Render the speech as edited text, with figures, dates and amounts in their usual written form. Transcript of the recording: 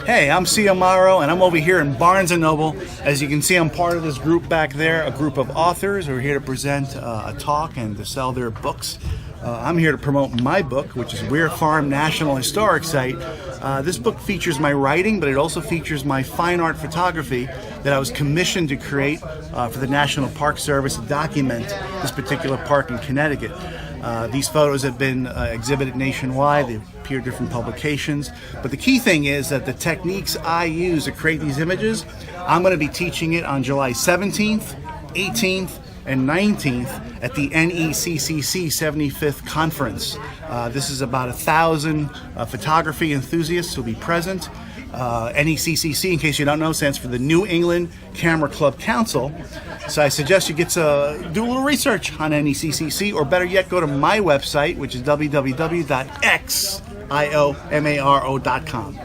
Hey, I'm Xiomaro, and I'm over here in Barnes & Noble. As you can see, I'm part of this group back there, a group of authors who are here to present a talk and to sell their books. I'm here to promote my book, which is Weir Farm National Historic Site. This book features my writing, but it also features my fine art photography that I was commissioned to create for the National Park Service to document this particular park in Connecticut. These photos have been exhibited nationwide. They've appeared in different publications. But the key thing is that the techniques I use to create these images, I'm going to be teaching it on July 17th, 18th, and 19th at the NECCC 75th Conference. This is about 1,000 photography enthusiasts who will be present. NECCC, in case you don't know, stands for the New England Camera Club Council. So I suggest you get to do a little research on NECCC, or better yet, go to my website, which is www.xiomaro.com.